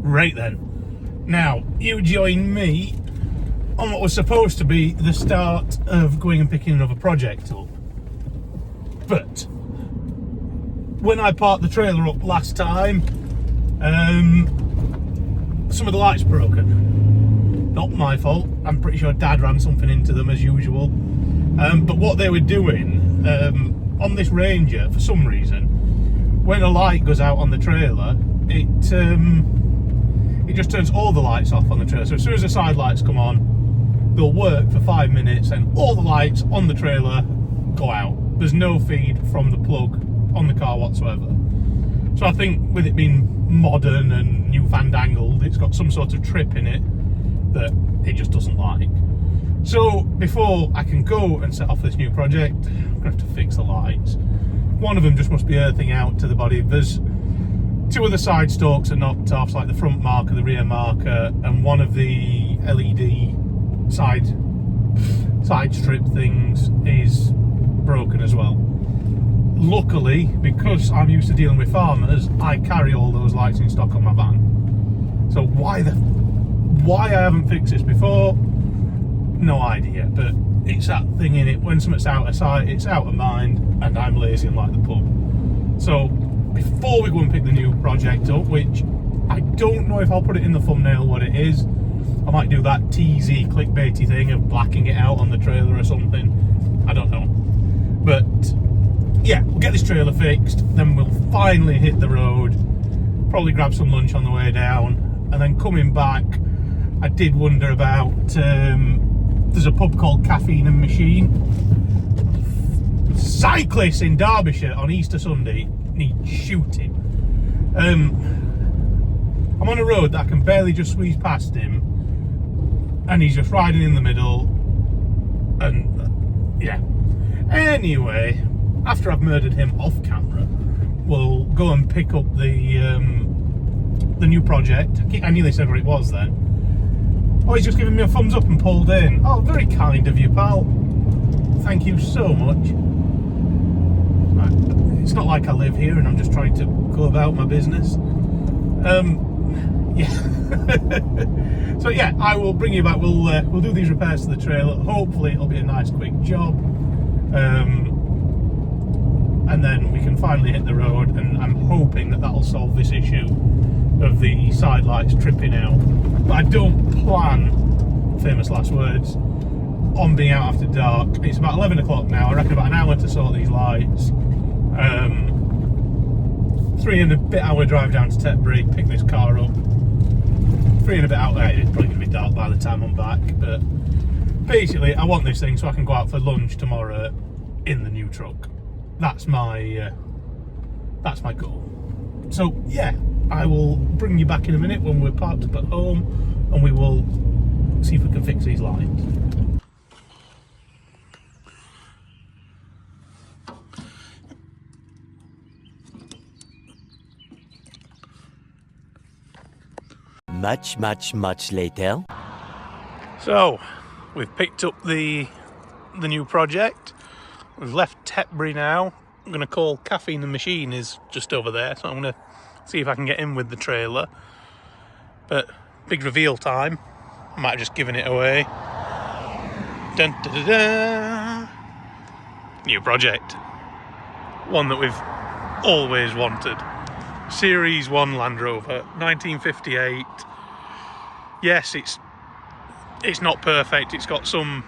Right then. Now, you join me on what was supposed to be the start of going and picking another project up. But when I parked the trailer up last time, some of the lights broken. Not my fault. I'm pretty sure Dad ran something into them as usual. But what they were doing on this Ranger, for some reason, when a light goes out on the trailer, it just turns all the lights off on the trailer. So as soon as the side lights come on, they'll work for 5 minutes and all the lights on the trailer go out. There's no feed from the plug on the car whatsoever. So I think with it being modern and newfandangled, it's got some sort of trip in it that it just doesn't like. So before I can go and set off this new project, I'm gonna have to fix the lights. One of them just must be earthing out to the body. There's two of the side stalks are knocked off, like the front marker, the rear marker, and one of the LED side strip things is broken as well. Luckily, because I'm used to dealing with farmers, I carry all those lights in stock on my van. So why I haven't fixed this before, no idea. But it's that thing in it, when something's out of sight, it's out of mind, and I'm lazy and like the pub. So before we go and pick the new project up, which I don't know if I'll put it in the thumbnail what it is, I might do that teasy clickbaity thing of blacking it out on the trailer or something, I don't know. But yeah, we'll get this trailer fixed, then we'll finally hit the road, probably grab some lunch on the way down, and then coming back, I did wonder about, there's a pub called Caffeine and Machine. Cyclists in Derbyshire on Easter Sunday need shooting. I'm on a road that I can barely just squeeze past him, and he's just riding in the middle, and yeah. Anyway, after I've murdered him off camera, we'll go and pick up the new project. I nearly said what it was then. Oh, he's just giving me a thumbs up and pulled in. Oh, very kind of you, pal. Thank you so much. Right. It's not like I live here and I'm just trying to go about my business. Yeah. So yeah, I will bring you back. We'll do these repairs to the trailer. Hopefully it'll be a nice quick job. And then we can finally hit the road, and I'm hoping that that'll solve this issue of the side lights tripping out. But I don't plan, famous last words, on being out after dark. It's about 11 o'clock now. I reckon about an hour to sort these lights. 3 and a bit hour drive down to Tetbury, pick this car up. 3 and a bit out there. It's probably going to be dark by the time I'm back. But basically, I want this thing so I can go out for lunch tomorrow in the new truck. That's my goal. So yeah, I will bring you back in a minute when we're parked up at home, and we will see if we can fix these lights. Much later. So we've picked up the new project. We've left Tetbury now. I'm going to call Caffeine and Machine is just over there, so I'm going to see if I can get in with the trailer. But big reveal time. I might have just given it away. Dun, da, da, da. New project. One that we've always wanted. Series 1 Landrover, 1958. Yes, it's not perfect. It's got some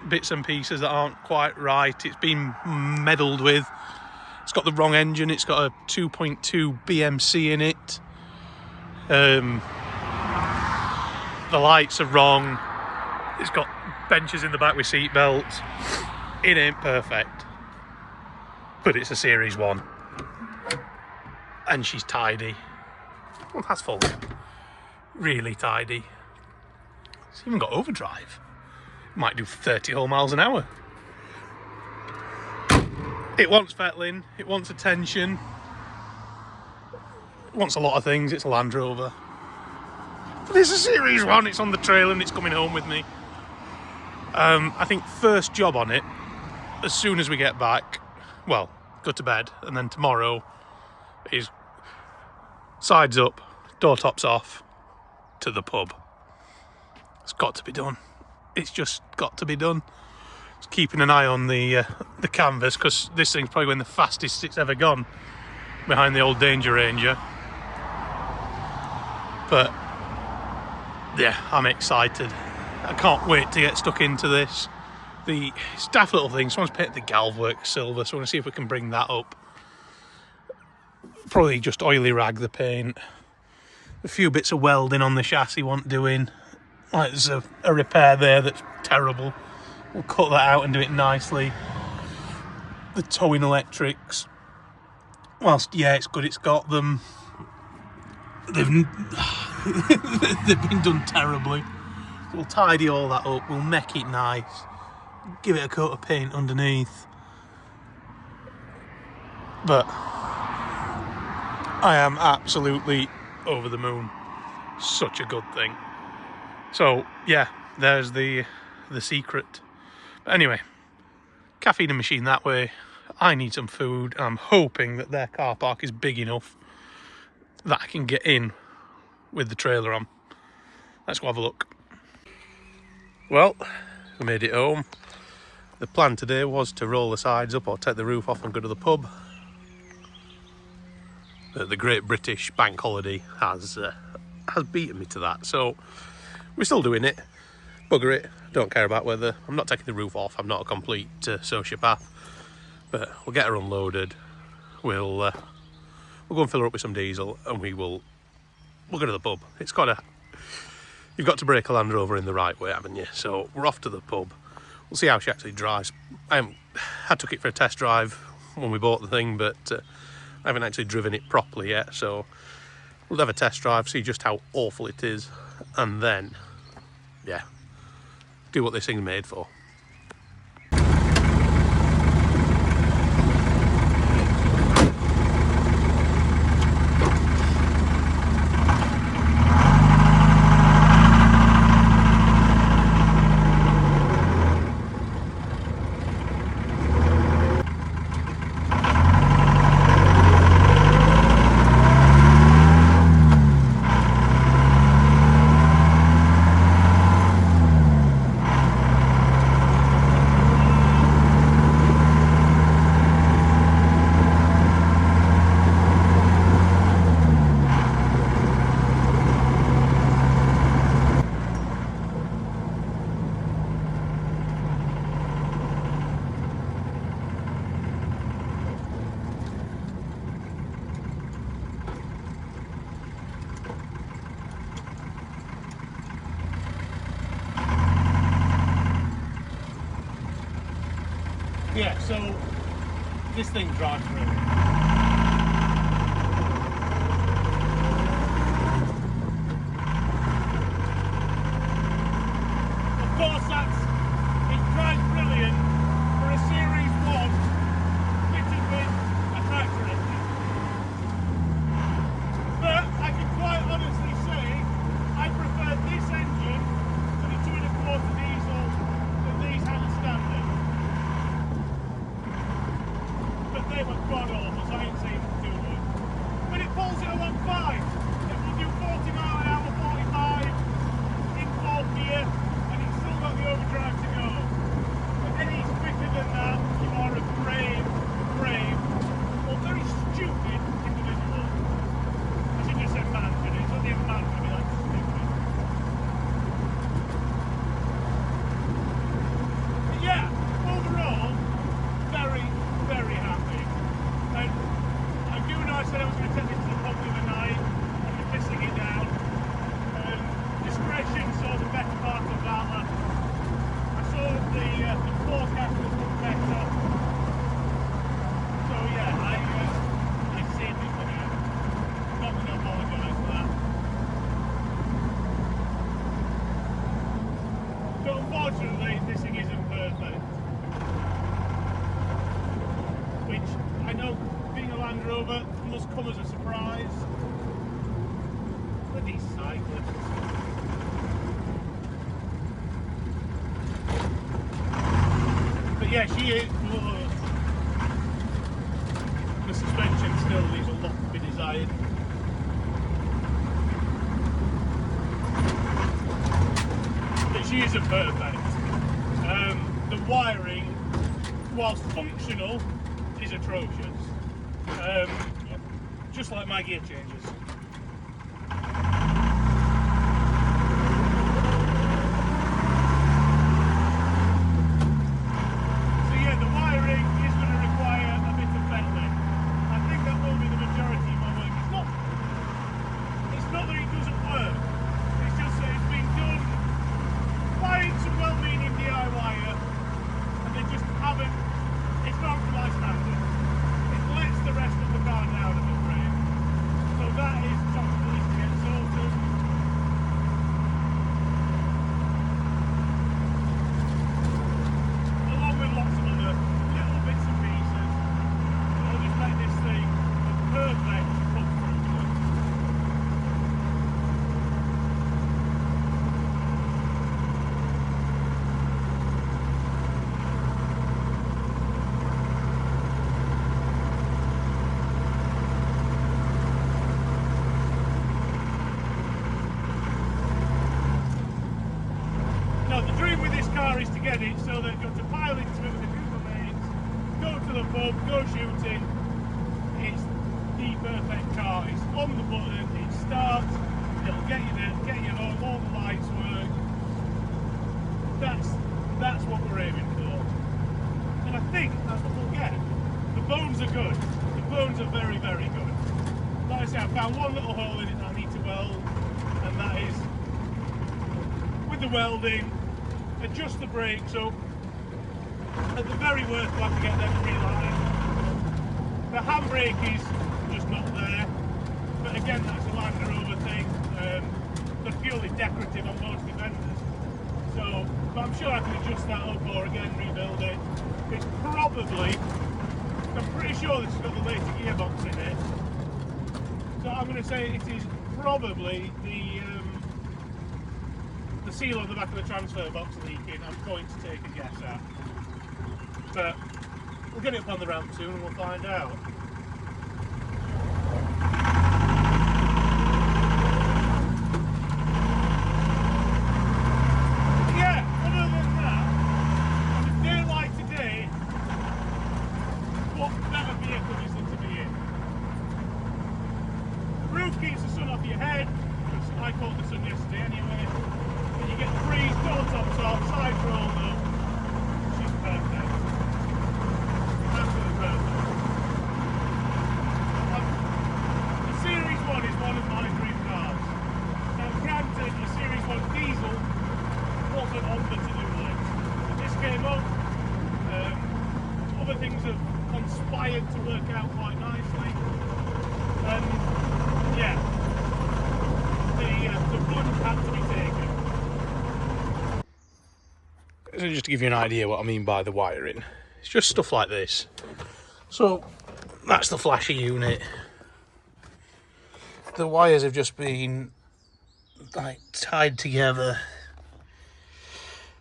bits and pieces that aren't quite right. It's been meddled with. It's got the wrong engine. It's got a 2.2 BMC in it. The lights are wrong. It's got benches in the back with seat belts. It ain't perfect, but it's a Series 1, and she's tidy. Well, that's full. Really tidy. It's even got overdrive. Might do 30 whole miles an hour. It wants fettling, it wants attention, it wants a lot of things. It's a Land Rover. But it's a Series 1, it's on the trail and it's coming home with me. I think first job on it, as soon as we get back, well, go to bed, and then tomorrow is sides up, door tops off, to the pub. It's got to be done. It's just got to be done. Just keeping an eye on the canvas, because this thing's probably going the fastest it's ever gone behind the old Danger Ranger. But yeah, I'm excited. I can't wait to get stuck into this. The daft little thing, someone's painted the galv work silver, so I want to see if we can bring that up. Probably just oily rag the paint. A few bits of welding on the chassis want doing. Like there's a repair there that's terrible. We'll cut that out and do it nicely. The towing electrics, whilst yeah, it's good, it's got them. They've been done terribly. So we'll tidy all that up. We'll make it nice. Give it a coat of paint underneath. But I am absolutely over the moon. Such a good thing. So yeah, there's the secret. But anyway, caffeine and machine that way. I need some food. I'm hoping that their car park is big enough that I can get in with the trailer on. Let's go have a look. Well, we made it home. The plan today was to roll the sides up or take the roof off and go to the pub. The Great British Bank Holiday has beaten me to that, so we're still doing it. Bugger it, don't care about weather. I'm not taking the roof off, I'm not a complete sociopath. But we'll get her unloaded. We'll go and fill her up with some diesel, and we'll go to the pub. You've got to break a Landrover in the right way, haven't you? So we're off to the pub. We'll see how she actually drives. I took it for a test drive when we bought the thing, but I haven't actually driven it properly yet. So we'll have a test drive, see just how awful it is, and then, yeah, do what this thing's made for. Yeah, so this thing drives really. Of course, it drives brilliant for a Series 1 fitted with a tractor engine. But I can quite honestly say I prefer this engine to the 2.25 diesel that these had standard. But they were god awful, so I ain't saying it's too good. But it pulls it along fine. It will do 40 mile an hour, 45 in 4th gear, and it's still got the overdrive to go. But any quicker than that, you are a brave, or very stupid individual. I should just say man, but it's only a man to be like stupid. But yeah, overall, very, very happy. And I do know I said I was going to take this to the pub the other night and we're pissing it down. Discretion saw the better part of that. I saw the forecast was much better. So yeah, I saved it for now. I'm not going to apologise for that. So unfortunately, this thing isn't perfect. Which I know, being a Land Rover, must come as a surprise. Bloody cyclists. But yeah, she is. The suspension still leaves a lot to be desired. she isn't perfect. The wiring, whilst functional, is atrocious. Just like my gear changes. So yeah, the wiring is going to require a bit of fettling. I think that will be the majority of my work. It's not that it doesn't work. It's just that it's been done by some well-meaning DIYer, and they just haven't. It's not to my standard. It lets the rest of the car down a bit, right? So that is something that needs to get sorted. Along with lots of other little bits and pieces. It'll just make this thing a perfect put through. The dream with this car is to get it so that you've got to pile into it with a group of mates, go to the pub, go shooting. It's the perfect car. It's on the button, it starts, it'll get you there, get you home, all the lights work. That's what we're aiming for. And I think that's what we'll get. The bones are good. The bones are very, very good. Like I say, I found one little hole in it that I need to weld, and that is with the welding. Adjust the brakes up. At the very worst, we'll have to get them relined. The handbrake is just not there. But again, that's a Landrover thing. They're purely decorative on most defenders. So, but I'm sure I can adjust that up or again rebuild it. It's probably, I'm pretty sure this has got the later gearbox in it. So I'm going to say it is probably the seal on the back of the transfer box leaking. I'm going to take a guess at, but we'll get it up on the ramp soon and we'll find out. Yeah, other than that, on a day like today, what better vehicle is there to be in? The roof keeps the sun off your head. I caught the sun yesterday anyway. You get the breeze, doors on top, sides rolled up. She's perfect. Absolutely perfect. The Series 1 is one of my dream cars. Now granted, the Series 1 diesel wasn't on the to-do list. This came up. Other things have conspired to work out quite nicely. And yeah, the plunge had to be taken. So just to give you an idea what I mean by the wiring, it's just stuff like this. So that's the flasher unit. The wires have just been like tied together.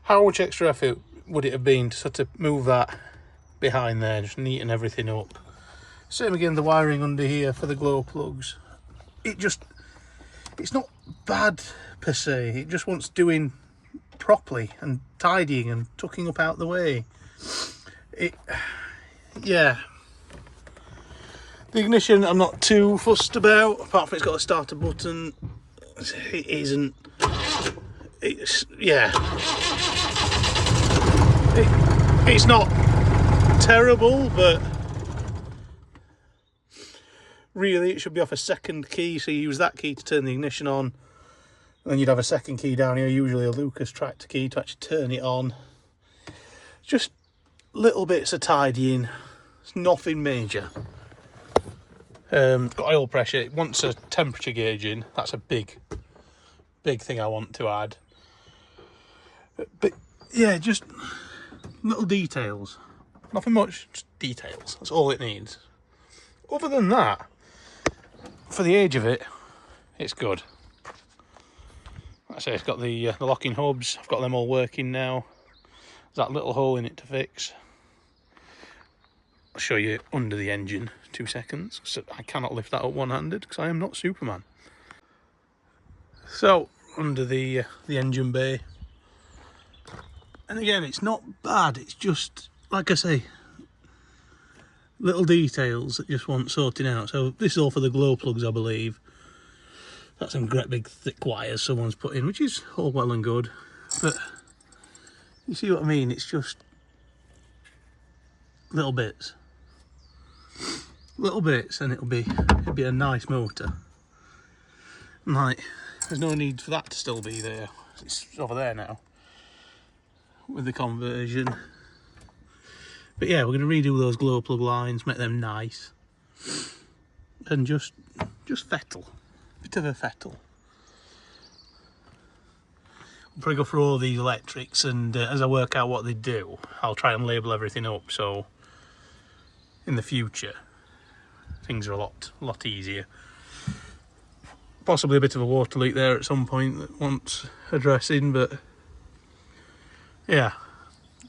How much extra effort would it have been to sort of move that behind there, just neaten everything up? Same again, the wiring under here for the glow plugs. It's not bad per se, it just wants doing properly and tidying and tucking up out the way. Yeah. The ignition I'm not too fussed about, apart from it's got a starter button. It isn't. It's not terrible, but really it should be off a second key, so you use that key to turn the ignition on. Then you'd have a second key down here, usually a Lucas tractor key, to actually turn it on. Just little bits of tidying. It's nothing major. Got oil pressure. It wants a temperature gauge in. That's a big thing I want to add. But yeah, just little details. Nothing much, just details. That's all it needs. Other than that, for the age of it, it's good. Like I say, it's got the locking hubs. I've got them all working now. There's that little hole in it to fix. I'll show you under the engine, 2 seconds. So I cannot lift that up one-handed because I am not Superman. So under the engine bay, And again, it's not bad, it's just, like I say, little details that just want sorting out. So this is all for the glow plugs, I believe. That's some great big thick wires someone's put in, which is all well and good, but you see what I mean? It's just little bits, and it'll be a nice motor. And like, there's no need for that to still be there. It's over there now with the conversion. But yeah, we're going to redo those glow plug lines, make them nice, and just fettle, bit of a fettle. I'll probably go through all these electrics, and as I work out what they do, I'll try and label everything up, so in the future things are a lot easier. Possibly a bit of a water leak there at some point that wants addressing, but yeah,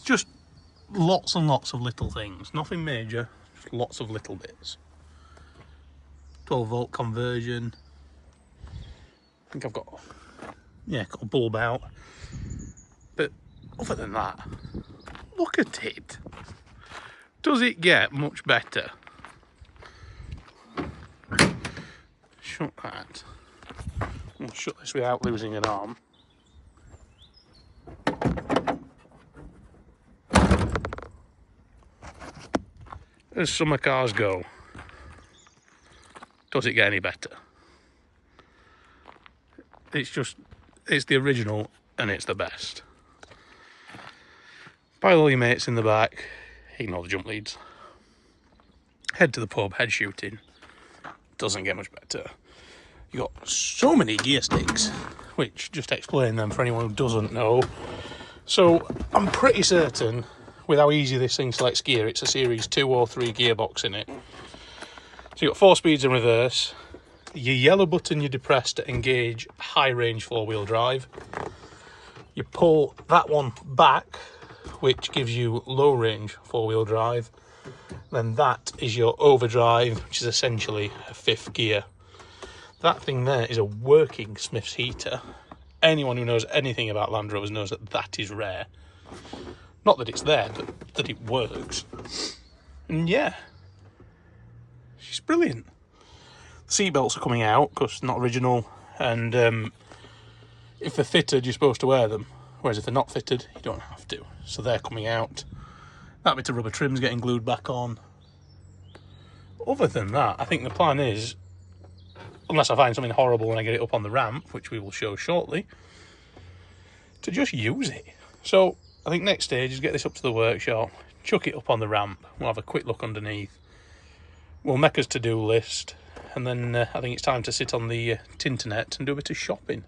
just lots and lots of little things, nothing major, just lots of little bits. 12 volt conversion, I think I've got a bulb out, but other than that, look at it. Does it get much better? Shut that. I'll shut this without losing an arm. As summer cars go, does it get any better? It's the original and it's the best. Pile all your mates in the back, ignore the jump leads. Head to the pub, head shooting. Doesn't get much better. You got so many gear sticks, which, just explain them for anyone who doesn't know. So I'm pretty certain with how easy this thing selects gear, it's a series 2 or 3 gearbox in it. So you've got 4 speeds in reverse. Your yellow button you depress to engage high range 4-wheel drive. You pull that one back, which gives you low range 4-wheel drive. Then that is your overdrive, which is essentially a 5th gear. That thing there is a working Smith's heater. Anyone who knows anything about Land Rovers knows that that is rare. Not that it's there, but that it works. And yeah, she's brilliant. Seatbelts are coming out because not original, and if they're fitted, you're supposed to wear them. Whereas if they're not fitted, you don't have to. So they're coming out. That bit of rubber trim's getting glued back on. Other than that, I think the plan is, unless I find something horrible when I get it up on the ramp, which we will show shortly, to just use it. So I think next stage is get this up to the workshop, chuck it up on the ramp, we'll have a quick look underneath, we'll make us to-do list, and then I think it's time to sit on the Tinternet and do a bit of shopping.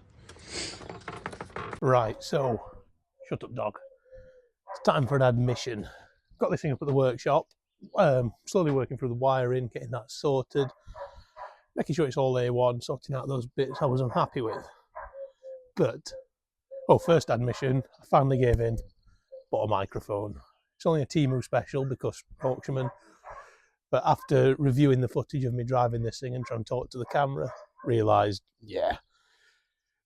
Right, so, shut up dog. It's time for an admission. Got this thing up at the workshop, slowly working through the wiring, getting that sorted, making sure it's all A1, sorting out those bits I was unhappy with. But, first admission, I finally gave in, bought a microphone. It's only a Temu special because auctionman, but after reviewing the footage of me driving this thing and trying to talk to the camera, realised, yeah,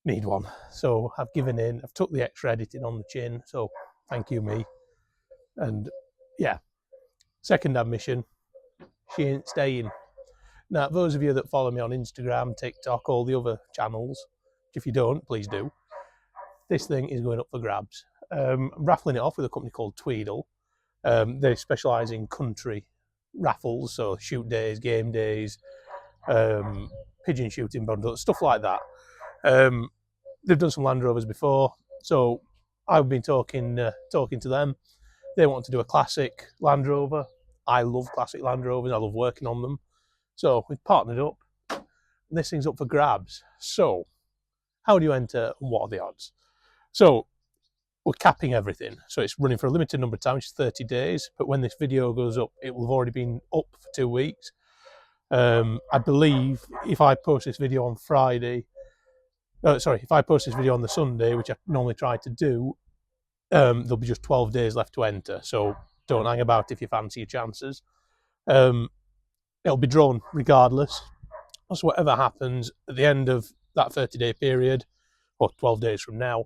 need one. So I've given in, I've took the extra editing on the chin, so thank you me. And yeah, second admission, she ain't staying. Now, those of you that follow me on Instagram, TikTok, all the other channels, if you don't, please do. This thing is going up for grabs. I'm raffling it off with a company called Tweedle. They specialise in country raffles, so shoot days, game days, pigeon shooting bundles, stuff like that. They've done some Land Rovers before, so I've been talking to them. They want to do a classic Land Rover. I love classic Land Rovers. I love working on them. So we've partnered up. This thing's up for grabs. So how do you enter and what are the odds? So we're capping everything. So it's running for a limited number of time, which is 30 days. But when this video goes up, it will have already been up for 2 weeks. I believe if I post this video on Friday, if I post this video on the Sunday, which I normally try to do, there'll be just 12 days left to enter. So don't hang about if you fancy your chances. It'll be drawn regardless. So whatever happens at the end of that 30-day period, or 12 days from now,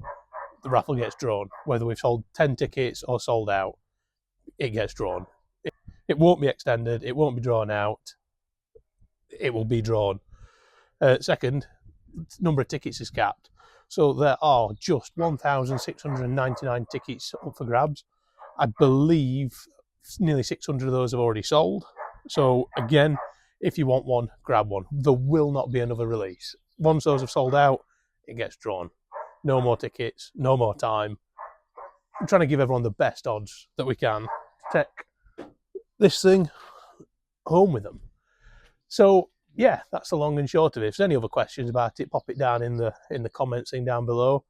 the raffle gets drawn. Whether we've sold 10 tickets or sold out, it gets drawn. It won't be extended, it won't be drawn out, it will be drawn. Second, number of tickets is capped. So there are just 1,699 tickets up for grabs. I believe nearly 600 of those have already sold. So again, if you want one, grab one. There will not be another release. Once those have sold out, it gets drawn. No more tickets, no more time. I'm trying to give everyone the best odds that we can to take this thing home with them. So yeah, that's the long and short of it. If there's any other questions about it, pop it down in the comments thing down below.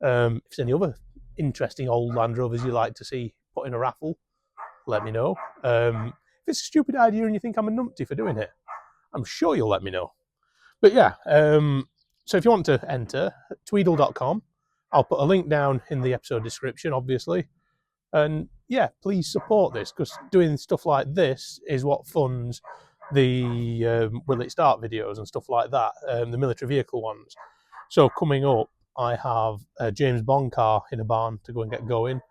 If there's any other interesting old Land Rovers you'd like to see put in a raffle, let me know. If it's a stupid idea and you think I'm a numpty for doing it, I'm sure you'll let me know. But yeah, so if you want to enter, tweedle.com. I'll put a link down in the episode description, obviously. And yeah, please support this, because doing stuff like this is what funds the Will It Start videos and stuff like that, the military vehicle ones. So coming up, I have a James Bond car in a barn to go and get going,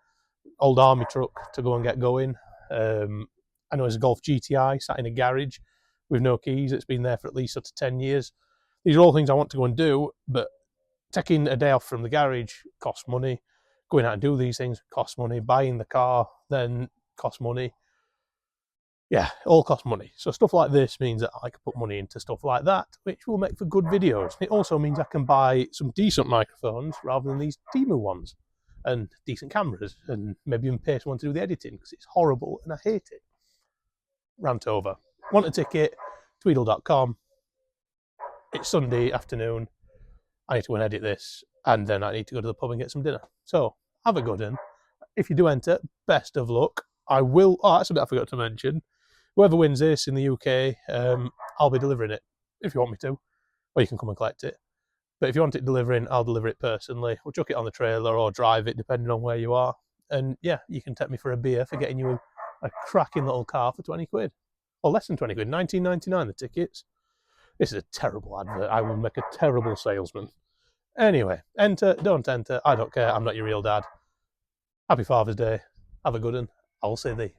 old army truck to go and get going. I know there's a Golf GTI sat in a garage with no keys. It's been there for at least sort of 10 years. These are all things I want to go and do, but taking a day off from the garage costs money. Going out and do these things costs money. Buying the car then costs money. Yeah, it all costs money. So stuff like this means that I can put money into stuff like that, which will make for good videos. It also means I can buy some decent microphones rather than these Temu ones, and decent cameras, and maybe even pay someone to do the editing, because it's horrible and I hate it. Rant over. Want a ticket? Tweedle.com. It's Sunday afternoon. I need to go and edit this, and then I need to go to the pub and get some dinner. So have a good one. If you do enter, best of luck. I will. Oh, that's a bit I forgot to mention. Whoever wins this in the UK, I'll be delivering it if you want me to, or you can come and collect it. But if you want it delivering, I'll deliver it personally. We'll chuck it on the trailer or drive it, depending on where you are. And yeah, you can take me for a beer for getting you a cracking little car for 20 quid. Or less than 20 quid, 19.99 the tickets. This is a terrible advert. I will make a terrible salesman. Anyway, enter, don't enter, I don't care. I'm not your real dad. Happy Father's Day. Have a good one. I'll see thee.